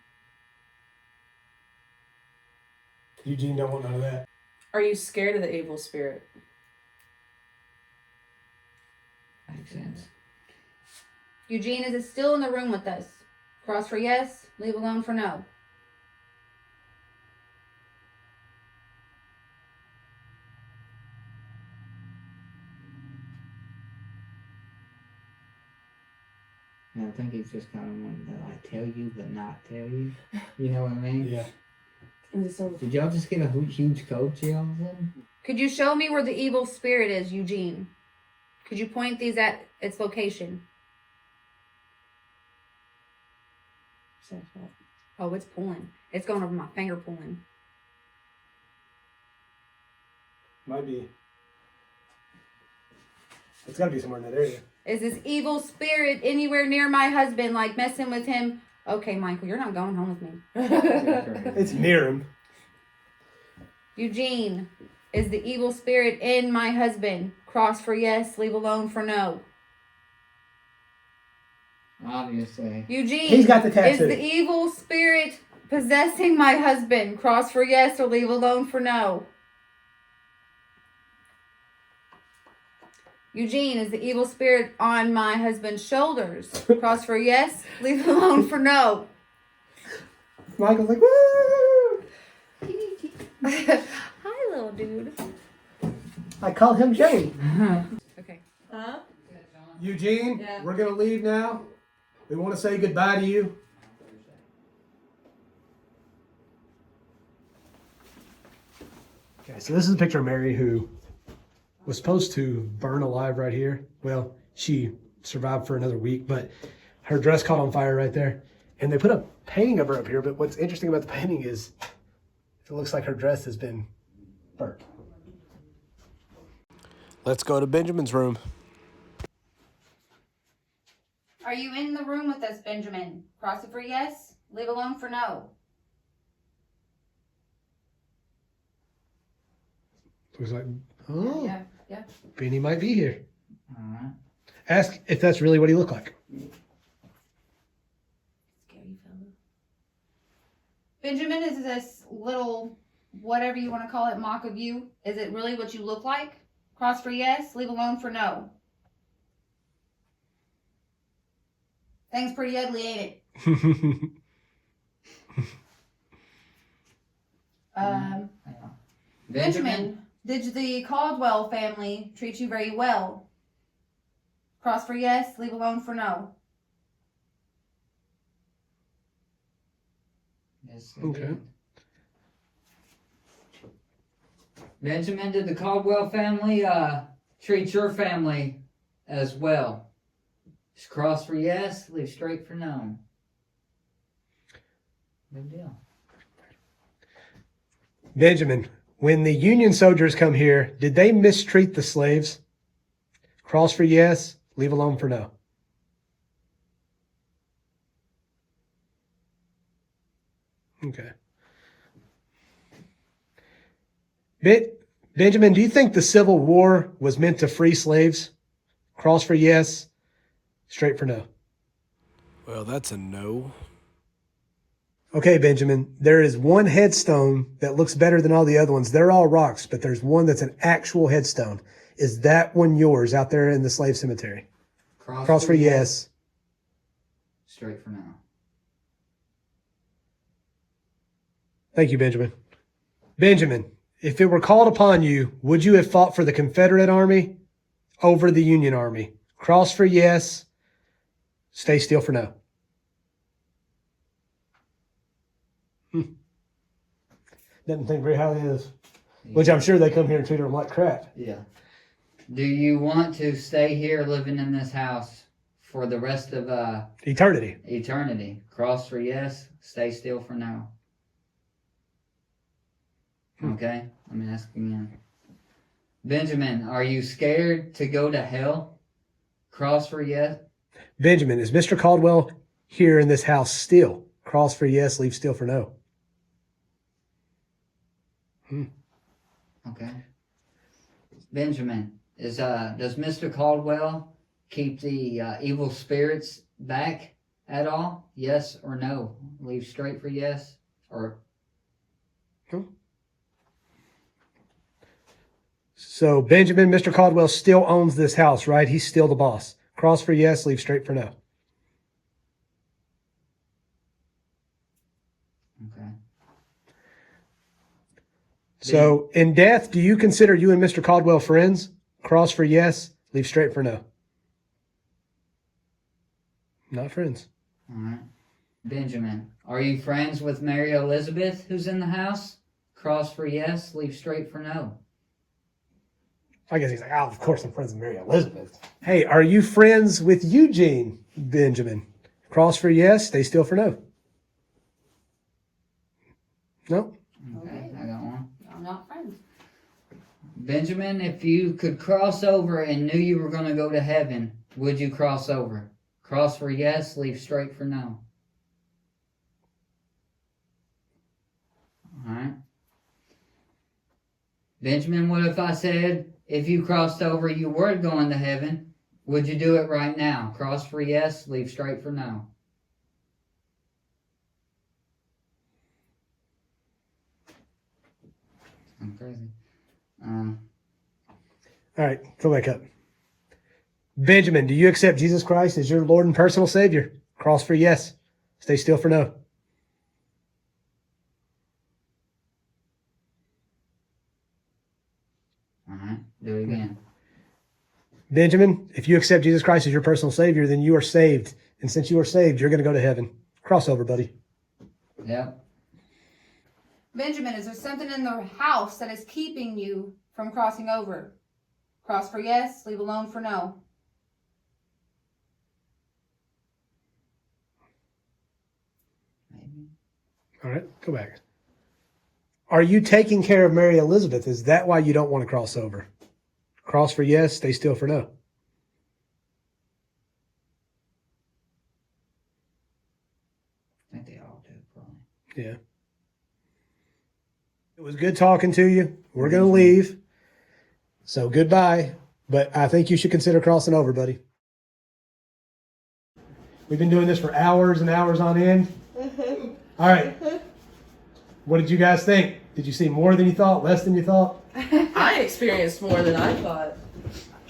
Eugene don't want none of that. Are you scared of the evil spirit? Makes sense. Eugene, is it still in the room with us? Cross for yes, leave alone for no. I think he's just kind of wanting to like tell you but not tell you. You know what I mean? Yeah. Did y'all just get a huge cold chill all of a sudden? Could you show me where the evil spirit is, Eugene? Could you point these at its location? Oh, it's pulling. It's going over my finger pulling. Might be. It's got to be somewhere in that area. Is this evil spirit anywhere near my husband, like messing with him? Okay, Michael, you're not going home with me. It's near him. Eugene, is the evil spirit in my husband? Cross for yes, leave alone for no. Obviously. Eugene, He's got the tattoo. Is the evil spirit possessing my husband? Cross for yes or leave alone for no. Eugene, is the evil spirit on my husband's shoulders? Cross for yes, leave alone for no. Michael's like, woo! Hi, little dude. I called him Jay. Okay. Huh? Eugene, Yeah. we're going to leave now. We want to say goodbye to you. Okay, so this is a picture of Mary who was supposed to burn alive right here. Well, she survive for another week, but her dress caught on fire right there. And they put a painting of her up here, but what's interesting about the painting is it looks like her dress has been burnt. Let's go to Benjamin's room. Are you in the room with us, Benjamin? Cross it for yes, leave alone for no. Looks like, oh, Yeah. Benny might be here. All right. Ask if that's really what he looked like. Scary fellow. Benjamin, is this little, whatever you want to call it, mock of you, is it really what you look like? Cross for yes, leave alone for no. Thing's pretty ugly, ain't it? Benjamin, did the Caldwell family treat you very well? Cross for yes, leave alone for no. Yes, Okay. did. Benjamin, did the Caldwell family treat your family as well? Just cross for yes, leave straight for no. Good deal. Benjamin, when the Union soldiers come here, did they mistreat the slaves? Cross for yes, leave alone for no. Okay. Benjamin, do you think the Civil War was meant to free slaves? Cross for yes, straight for no. Well, that's a no. Okay, Benjamin, there is one headstone that looks better than all the other ones. They're all rocks, but there's one that's an actual headstone. Is that one yours out there in the slave cemetery? Cross for yes. Straight for no. Thank you, Benjamin. Benjamin, if it were called upon you, would you have fought for the Confederate Army over the Union Army? Cross for yes, stay still for no. Doesn't think very highly of this. Which I'm sure they come here and treat them like crap. Yeah. Do you want to stay here living in this house for the rest of Eternity. eternity? Cross for yes, stay still for no. Okay, let me ask again. Benjamin, are you scared to go to hell? Cross for yes. Benjamin, is Mr. Caldwell here in this house still? Cross for yes, leave still for no. Okay. Benjamin, does Mr. Caldwell keep the evil spirits back at all? Yes or no? Leave straight for yes or... So, Benjamin, Mr. Caldwell still owns this house, right? He's still the boss. Cross for yes, leave straight for no. Okay. So, in death, do you consider you and Mr. Caldwell friends? Cross for yes, leave straight for no. Not friends. All right. Benjamin, are you friends with Mary Elizabeth, who's in the house? Cross for yes, leave straight for no. I guess he's like, oh, of course I'm friends with Mary Elizabeth. Hey, are you friends with Eugene, Benjamin? Cross for yes, stay still for no. No? Okay, I got one. I'm not friends. Benjamin, if you could cross over and knew you were going to go to heaven, would you cross over? Cross for yes, leave straight for no. All right. Benjamin, what if I said, if you crossed over, you were going to heaven, would you do it right now? Cross for yes, leave straight for no. I'm crazy. All right, go back up. Benjamin, do you accept Jesus Christ as your Lord and personal Savior? Cross for yes, stay still for no. All right, do it again. Benjamin, if you accept Jesus Christ as your personal Savior, then you are saved. And since you are saved, you're going to go to heaven. Cross over, buddy. Yep. Benjamin, is there something in the house that is keeping you from crossing over? Cross for yes, leave alone for no. All right, go back. Are you taking care of Mary Elizabeth? Is that why you don't want to cross over? Cross for yes, stay still for no. I think they all do, probably. Yeah. It was good talking to you. We're going to leave. So goodbye. But I think you should consider crossing over, buddy. We've been doing this for hours and hours on end. All right. What did you guys think? Did you see more than you thought? Less than you thought? I experienced more than I thought.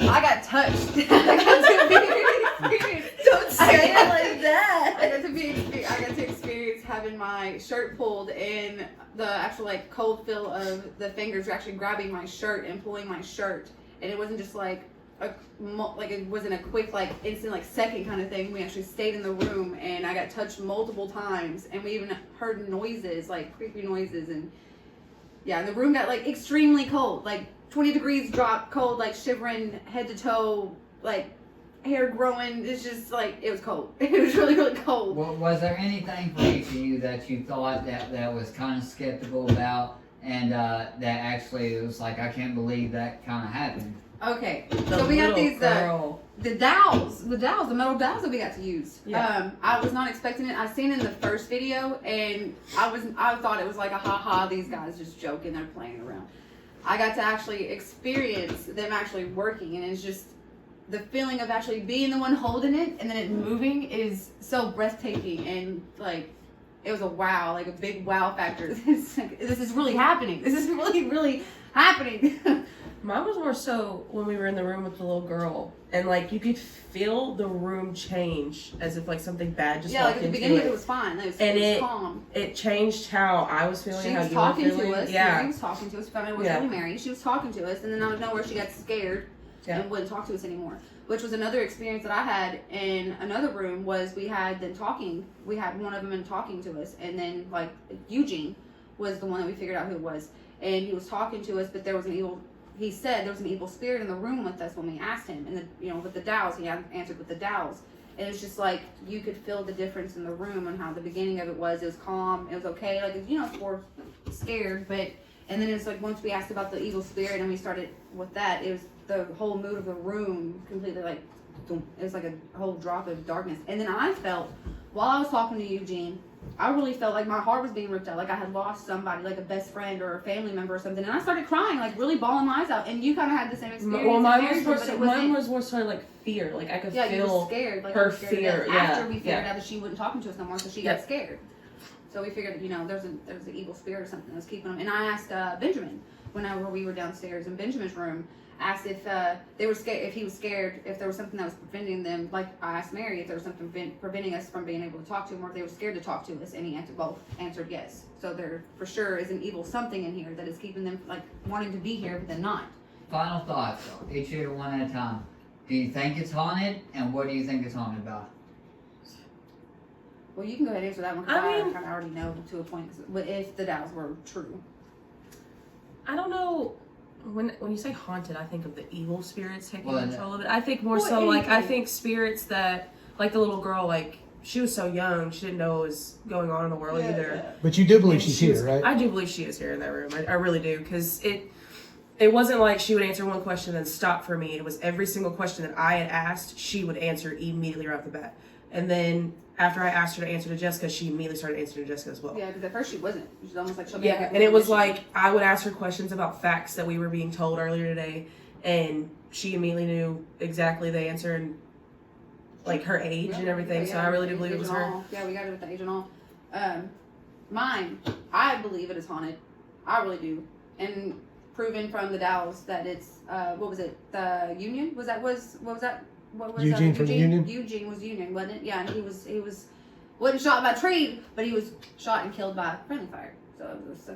I got touched. I got to experience. Don't say it like that. I got to experience having my shirt pulled and the actual like cold feel of the fingers actually grabbing my shirt and pulling my shirt, and it wasn't just like it wasn't a quick like instant like second kind of thing. We actually stayed in the room and I got touched multiple times, and we even heard noises like creepy noises, and yeah, and the room got like extremely cold, like 20 degrees drop cold, like shivering head to toe, like hair growing. It's just like, it was cold. It was really, really cold. Well, was there anything for each of you that you thought that was kind of skeptical about, and that actually it was like, I can't believe that kind of happened? Okay, so we got these the dowels, the metal dowels that we got to use. Yeah. I was not expecting it. I seen it in the first video, and I thought it was like a haha, these guys just joking, they're playing around. I got to actually experience them actually working, and it's just the feeling of actually being the one holding it and then it moving is so breathtaking, and like it was a wow, like a big wow factor. This is really happening. This is really, really happening. Mine was more so when we were in the room with the little girl, and like you could feel the room change as if like something bad just walked like at the into beginning it. it was fine. It was calm. It changed how I was feeling. She how was you were talking feeling. to us. Yeah, Mary was talking to us. Found out it was really Mary. She was talking to us, and then out of nowhere she got scared and wouldn't talk to us anymore. Which was another experience that I had in another room. Was we had them talking. We had one of them in talking to us, and then like Eugene was the one that we figured out who it was, and he was talking to us, but there was an evil. He said there was an evil spirit in the room with us when we asked him, and with the dowels, he answered with the dowels. And it's just like, you could feel the difference in the room and how the beginning of it was calm, it was okay, like, we're scared, but, and then it's like, once we asked about the evil spirit and we started with that, it was the whole mood of the room completely like, it was like a whole drop of darkness. And then I felt, while I was talking to Eugene, I really felt like my heart was being ripped out, like I had lost somebody, like a best friend or a family member or something, and I started crying, like really bawling my eyes out. And you kind of had the same experience. Well, mine was more sort of like fear, like I could feel you were scared, like her scared fear. After we figured out that she wasn't talking to us no more, so she got scared. So we figured, there's an evil spirit or something that's keeping them. And I asked Benjamin whenever we were downstairs in Benjamin's room. Asked if they were scared, if he was scared, if there was something that was preventing them. Like I asked Mary if there was something preventing us from being able to talk to him, or if they were scared to talk to us, and he answered yes. So there for sure is an evil something in here that is keeping them like wanting to be here, but then not. Final thoughts, each year one at a time. Do you think it's haunted, and what do you think it's haunted about? Well, you can go ahead and answer that one. I kind of already know to a point. If the dowels were true, I don't know. When you say haunted, I think of the evil spirits taking control of it. I think more so like, I think spirits that, like the little girl, like she was so young, she didn't know what was going on in the world either. But you do believe she's here, right? I do believe she is here in that room. I really do, because it wasn't like she would answer one question and then stop for me. It was every single question that I had asked, she would answer immediately right off the bat. And then after I asked her to answer to Jessica, she immediately started answering to Jessica as well. Yeah, because at first she wasn't. She was almost like she'll and it was like I would ask her questions about facts that we were being told earlier today, and she immediately knew exactly the answer and like her age and everything. So I really do believe it was her. Yeah, we got it with the age and all. Mine, I believe it is haunted. I really do, and proven from the dowels that it's what was it? The Union? What was that? What was Eugene from the Union? Eugene was Union, wasn't it? Yeah, and he wasn't shot by trade, but he was shot and killed by friendly fire. So it was a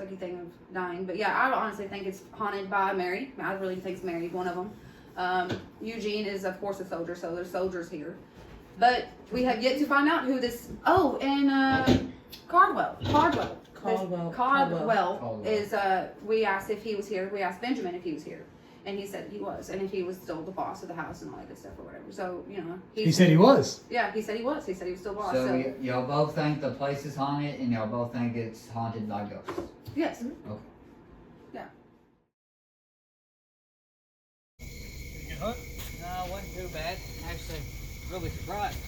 sucky thing of dying. But yeah, I honestly think it's haunted by Mary. I really think it's Mary, one of them. Eugene is of course a soldier, so there's soldiers here. But we have yet to find out who this. Oh, and Caldwell is. We asked if he was here. We asked Benjamin if he was here. And he said he was, and if he was still the boss of the house and all that good stuff or whatever. So, you know. He said he was. Yeah, he said he was. He said he was still boss. So y'all both think the place is haunted, and y'all both think it's haunted by ghosts? Yes. Okay. Yeah. Good hunt? No, it wasn't too bad. Actually, really surprised.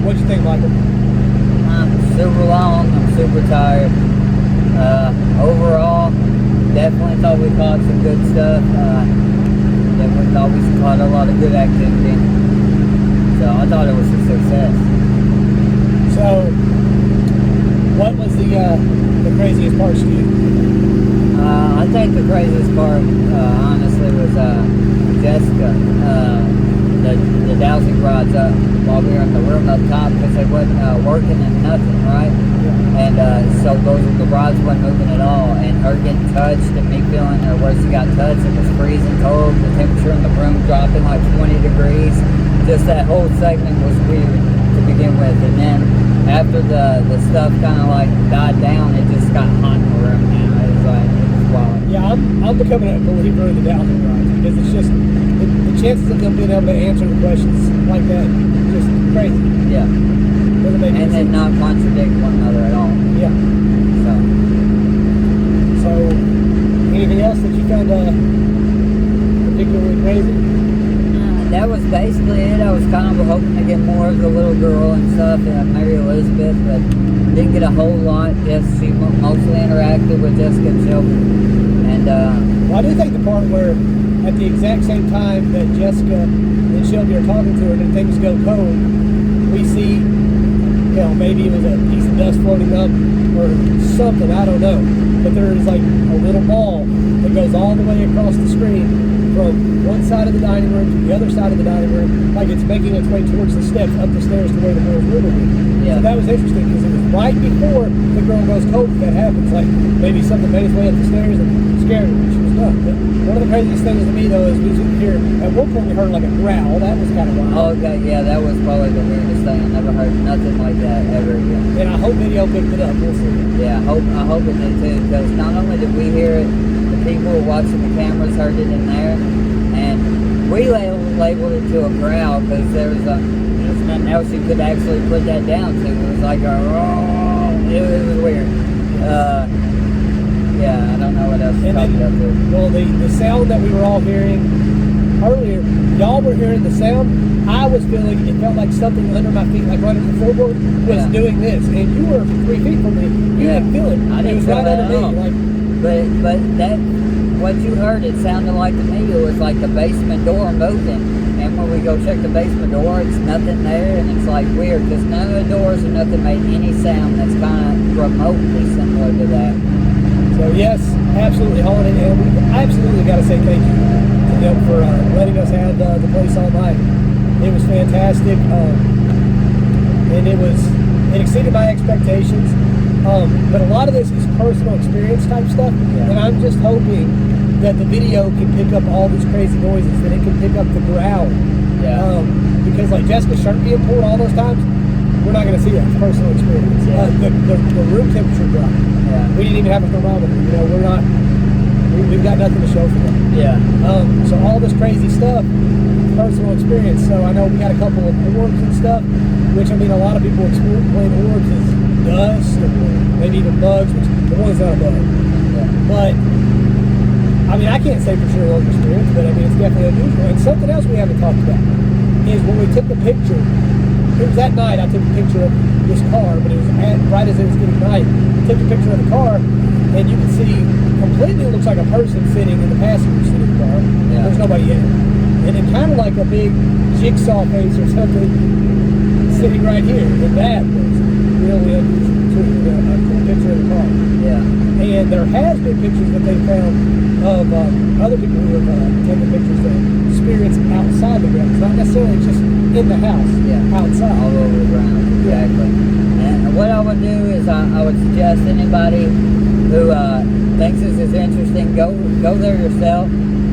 What'd you think, Michael? I'm super long, I'm super tired. Overall, definitely thought we caught some good stuff. Definitely thought we caught a lot of good activity. So I thought it was a success. So, what was the craziest part to you? I think the craziest part, honestly, was Jessica. The dowsing rods up while we were in the room up top because they wasn't working and nothing, right? Yeah. And so the rods wasn't moving at all, and her getting touched and me feeling where she got touched, it was freezing cold, the temperature in the room dropping like 20 degrees. Just that whole segment was weird to begin with, and then after the stuff kind of like died down, it just got hot in the room now. It was wild. Yeah, I'm becoming a believer in the dowsing rods because it's just the chances of them being able to answer the questions like that just crazy. Yeah. And then not contradict one another at all. Yeah. So anything else that you found particularly crazy? That was basically it. I was kind of hoping to get more of the little girl and stuff, Mary Elizabeth, but didn't get a whole lot. Just she mostly interacted with Jessica and Shelby. And well, I do think the part where at the exact same time that Jessica and Shelby are talking to her and things go cold, we see, maybe it was a piece of dust floating up or something, I don't know. But there is like a little ball that goes all the way across the screen from one side of the dining room to the other side of the dining room, like it's making its way towards the steps up the stairs to where the girl's room would be. Yeah. So that was interesting because it was right before the girl goes cold that happens. Like maybe something made its way up the stairs and scared her when she was done. But one of the craziest things to me though is we hear at one point we heard like a growl. That was kind of wild. Oh, okay, yeah, that was probably the weirdest thing. I never heard nothing like that ever again. And I hope video picked it up. We'll see. Yeah, I hope it did too, because not only did we hear it, the people watching the cameras heard it in there, and we labeled it to a growl because there's nothing else you could actually put that down to. It was like it was weird. Yeah, I don't know what else to talk about to. Well, the sound that we were all hearing earlier, y'all were hearing the sound. I was feeling, it felt like something under my feet, like right at the floorboard, was doing this. And you were 3 feet from me. You didn't feel it. I didn't feel right that under at all. me. But that, what you heard, it sounded like to me, it was like the basement door moving. And when we go check the basement door, it's nothing there, and it's like weird, because none of the doors or nothing made any sound that's kind of remotely similar to that. So yes, absolutely haunted, and we absolutely got to say thank you to them for letting us have the place all night. It was fantastic, and it exceeded my expectations. But a lot of this is personal experience type stuff, and I'm just hoping that the video can pick up all these crazy noises, that it can pick up the growl. Yeah. Because like Jessica's shirt being pulled all those times, we're not going to see that. It's personal experience. Yeah. The room temperature drop. Yeah. We didn't even have a thermometer. We've got nothing to show for that. Yeah. So all this crazy stuff, personal experience. So I know we got a couple of orbs and stuff, which I mean a lot of people explain orbs as dust or maybe even bugs, which the one's not a bug. Yeah. But I mean I can't say for sure on experience, but I mean it's definitely unusual. And something else we haven't talked about is when we took the picture. It was that night I took a picture of this car, but it was right as it was getting night. I took a picture of the car, and you can see completely looks like a person sitting in the passenger seat of the car. Yeah. There's nobody in it. And it kind of like a big jigsaw face or something sitting right here. And that was really unusual too. A cool picture of the car. Yeah. And there has been pictures that they found of other people who have taken pictures of spirits outside the grounds, not necessarily just in the house, outside. All over the grounds, exactly. And what I would do is I would suggest anybody who thinks this is interesting, go there yourself.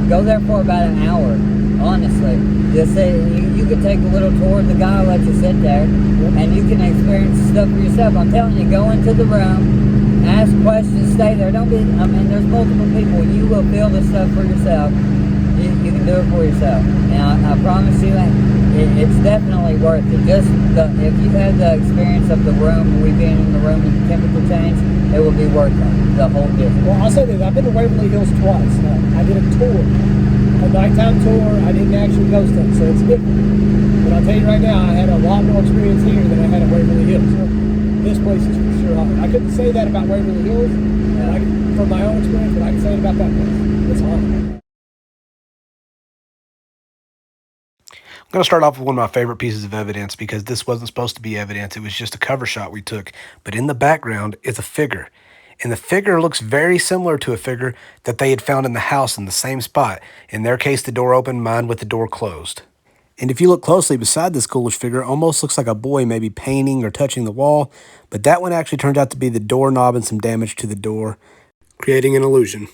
Go there for about an hour, honestly. Just say you could take a little tour. The guy will let you sit there, and you can experience stuff for yourself. I'm telling you, go into the room, ask questions, stay there. Don't be. I mean, there's multiple people. You will feel the stuff for yourself. You can do it for yourself, and I promise you, it's definitely worth it. If you had the experience of the room, we being in the room and the temperature change, it will be worth it. The whole distance. Well, I'll say this: I've been to Waverly Hills twice. I did a tour, a nighttime tour. I didn't actually ghost hunt, so it's different. But I'll tell you right now, I had a lot more experience here than I had at Waverly Hills. So this place is for sure haunted. I couldn't say that about Waverly Hills from my own experience, but I can say it about that place. It's haunted. I'm going to start off with one of my favorite pieces of evidence because this wasn't supposed to be evidence. It was just a cover shot we took. But in the background is a figure. And the figure looks very similar to a figure that they had found in the house in the same spot. In their case, the door open, mine with the door closed. And if you look closely beside this ghoulish figure, it almost looks like a boy maybe painting or touching the wall. But that one actually turned out to be the doorknob and some damage to the door, creating an illusion.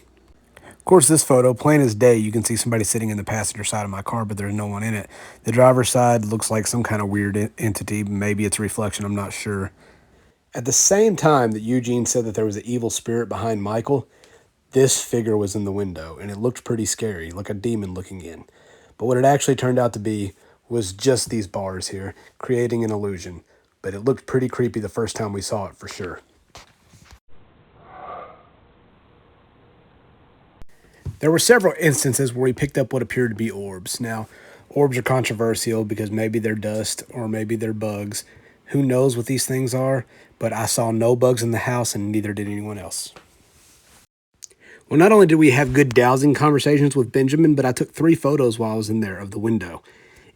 Of course, this photo, plain as day, you can see somebody sitting in the passenger side of my car, but there's no one in it. The driver's side looks like some kind of weird entity. Maybe it's a reflection, I'm not sure. At the same time that Eugene said that there was an evil spirit behind Michael, this figure was in the window, and it looked pretty scary, like a demon looking in. But what it actually turned out to be was just these bars here, creating an illusion. But it looked pretty creepy the first time we saw it, for sure. There were several instances where we picked up what appeared to be orbs. Now, orbs are controversial because maybe they're dust or maybe they're bugs. Who knows what these things are, but I saw no bugs in the house and neither did anyone else. Well, not only did we have good dowsing conversations with Benjamin, but I took 3 photos while I was in there of the window.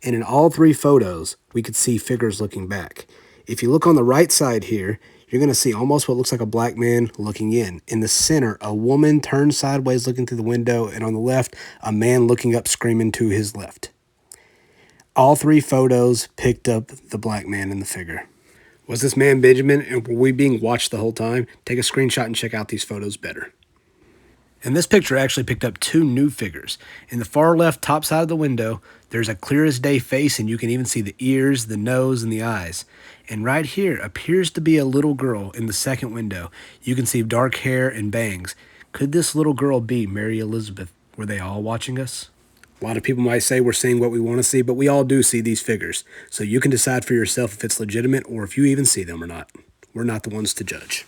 And in all 3 photos, we could see figures looking back. If you look on the right side here, you're going to see almost what looks like a black man looking in. In the center, a woman turned sideways looking through the window, and on the left, a man looking up screaming to his left. All 3 photos picked up the black man in the figure. Was this man Benjamin, and were we being watched the whole time? Take a screenshot and check out these photos better. And this picture actually picked up 2 new figures. In the far left top side of the window, there's a clear as day face, and you can even see the ears, the nose, and the eyes. And right here appears to be a little girl in the second window. You can see dark hair and bangs. Could this little girl be Mary Elizabeth? Were they all watching us? A lot of people might say we're seeing what we want to see, but we all do see these figures. So you can decide for yourself if it's legitimate or if you even see them or not. We're not the ones to judge.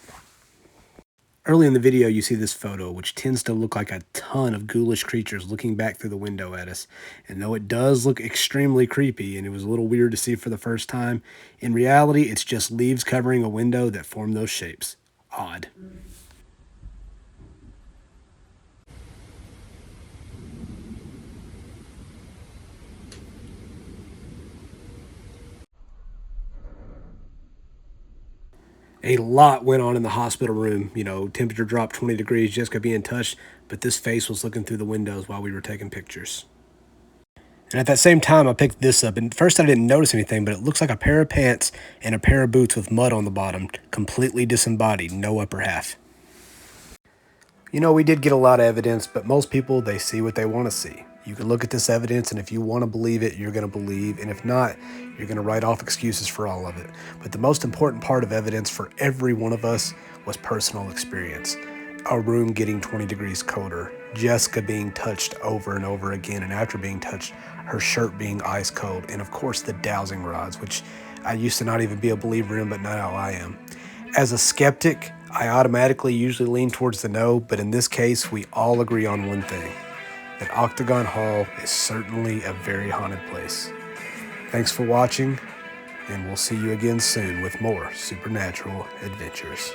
Early in the video, you see this photo, which tends to look like a ton of ghoulish creatures looking back through the window at us. And though it does look extremely creepy, and it was a little weird to see for the first time, in reality, it's just leaves covering a window that form those shapes. Odd. A lot went on in the hospital room. You know, temperature dropped 20 degrees, Jessica being touched, but this face was looking through the windows while we were taking pictures. And at that same time, I picked this up, and at first I didn't notice anything, but it looks like a pair of pants and a pair of boots with mud on the bottom, completely disembodied, no upper half. You know, we did get a lot of evidence, but most people, they see what they want to see. You can look at this evidence, and if you want to believe it, you're going to believe, and if not, you're going to write off excuses for all of it. But the most important part of evidence for every one of us was personal experience. A room getting 20 degrees colder, Jessica being touched over and over again, and after being touched, her shirt being ice cold, and of course the dowsing rods, which I used to not even be a believer in, but now I am. As a skeptic, I automatically usually lean towards the no, but in this case, we all agree on one thing, that Octagon Hall is certainly a very haunted place. Thanks for watching, and we'll see you again soon with more supernatural adventures.